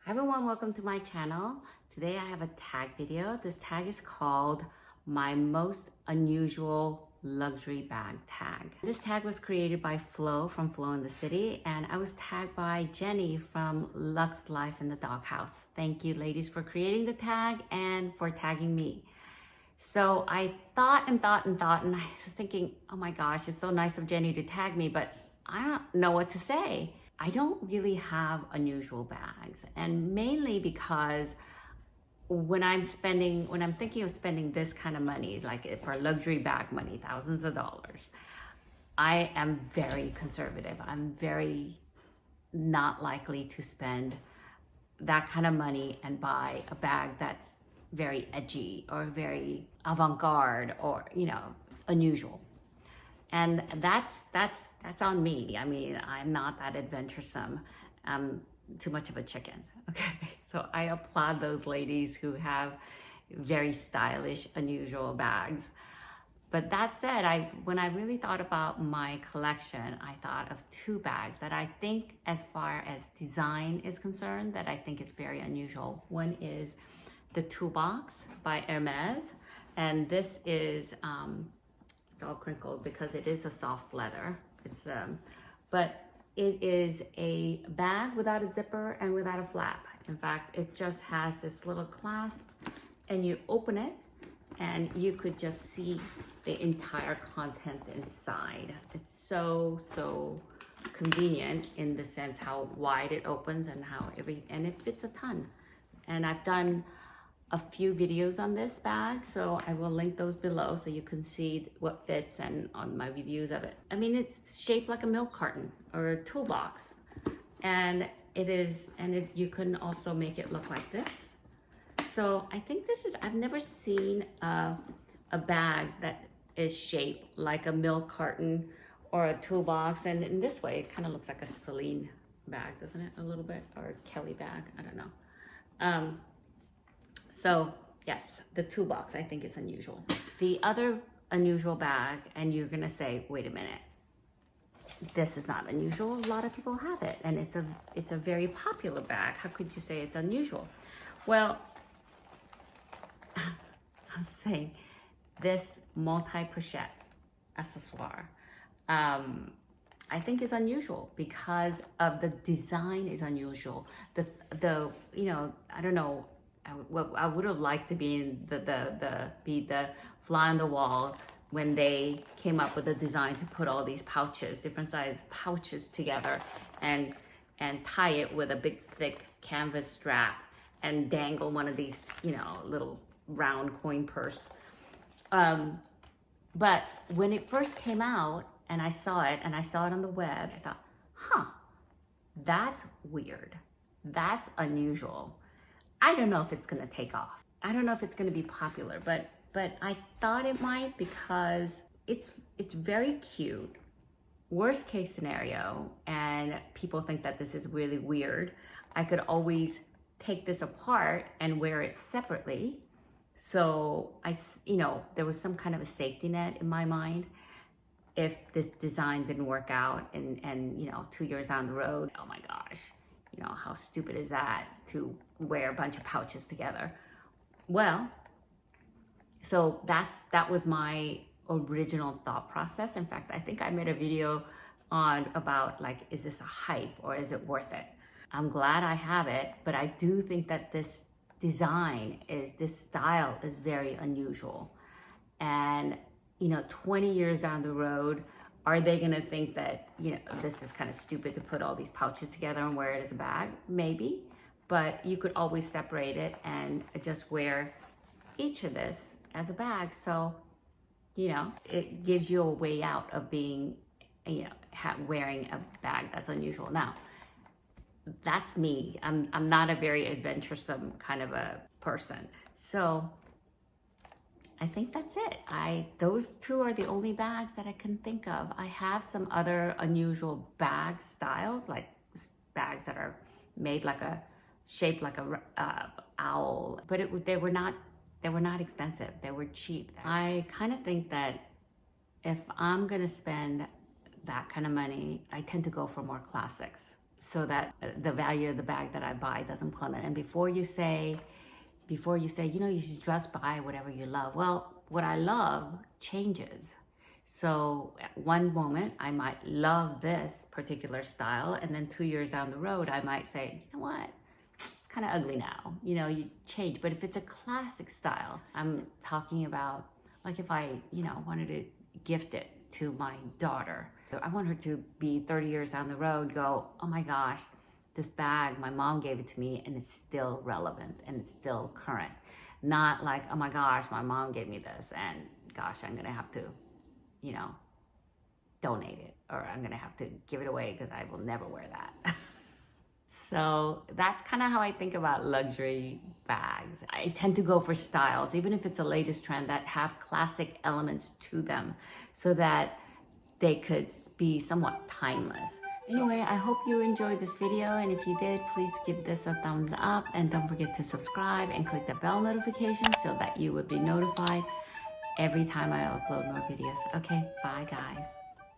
Hi everyone, welcome to my channel. Today I have a tag video. This tag is called My Most Unusual Luxury Bag Tag. This tag was created by Flo from Flo in the City, and I was tagged by Jenny from Luxe Life in the Doghouse. Thank you ladies for creating the tag and for tagging me. So I thought and I was thinking, oh my gosh, it's so nice of Jenny to tag me, but I don't know what to say. I don't really have unusual bags, and mainly because when I'm thinking of spending this kind of money, like for luxury bag money, thousands of dollars, I am very conservative. I'm very not likely to spend that kind of money and buy a bag that's very edgy or very avant-garde or, unusual. And that's on me. I mean, I'm not that adventuresome. I'm too much of a chicken. Okay, so I applaud those ladies who have very stylish, unusual bags. But that said, when I really thought about my collection, I thought of two bags that I think, as far as design is concerned, that I think is very unusual. One is the Toolbox by Hermes, and this is it's all crinkled because it is a soft leather. But it is a bag without a zipper and without a flap. In fact, it just has this little clasp, and you open it and you could just see the entire content inside. It's so convenient in the sense how wide it opens and and it fits a ton. And I've done a few videos on this bag, so I will link those below so you can see what fits and on my reviews of it. I mean, it's shaped like a milk carton or a toolbox, and you can also make it look like this. So I think I've never seen a bag that is shaped like a milk carton or a toolbox, and in this way, it kind of looks like a Celine bag, doesn't it? A little bit, or a Kelly bag, I don't know. So yes, the Toolbox I think is unusual. The other unusual bag, and you're gonna say, wait a minute, this is not unusual. A lot of people have it, and it's a very popular bag. How could you say it's unusual? Well, I'm saying this multi-pochette accessoire, I think is unusual because of the design is unusual. I don't know. I would have liked to be in be the fly on the wall when they came up with a design to put all these pouches, different size pouches together, and tie it with a big thick canvas strap and dangle one of these, little round coin purse. But when it first came out and I saw it on the web, I thought, huh, that's weird. That's unusual. I don't know if it's gonna take off. I don't know if it's gonna be popular, but I thought it might because it's very cute. Worst case scenario, and people think that this is really weird, I could always take this apart and wear it separately. So there was some kind of a safety net in my mind if this design didn't work out and 2 years down the road, oh my gosh, how stupid is that to wear a bunch of pouches together? Well, so that was my original thought process. In fact, I think I made a video about like, is this a hype or is it worth it? I'm glad I have it, but I do think that this style is very unusual. And 20 years down the road, are they gonna think that, this is kind of stupid to put all these pouches together and wear it as a bag? Maybe, but you could always separate it and just wear each of this as a bag. So, it gives you a way out of being, wearing a bag that's unusual. Now, that's me. I'm not a very adventuresome kind of a person. So I think that's it. Those two are the only bags that I can think of. I have some other unusual bag styles, like bags that are made shaped like a owl, but they were not expensive. They were cheap. I kind of think that if I'm gonna spend that kind of money, I tend to go for more classics. so that the value of the bag that I buy doesn't plummet. And before you say, you know, you should just buy whatever you love. Well, what I love changes. So at one moment, I might love this particular style. And then 2 years down the road, I might say, you know what? It's kind of ugly now. You know, you change. But if it's a classic style, I'm talking about like if I, you know, wanted to gift it to my daughter. I want her to be 30 years down the road, go, oh my gosh, this bag, my mom gave it to me and it's still relevant and it's still current. Not like, oh my gosh, my mom gave me this and gosh, I'm gonna have to, you know, donate it or I'm gonna have to give it away because I will never wear that. So that's kind of how I think about luxury bags. I tend to go for styles, even if it's the latest trend, that have classic elements to them so that they could be somewhat timeless. Anyway, I hope you enjoyed this video, and if you did, please give this a thumbs up and don't forget to subscribe and click the bell notification so that you would be notified every time I upload more videos. Okay, bye guys.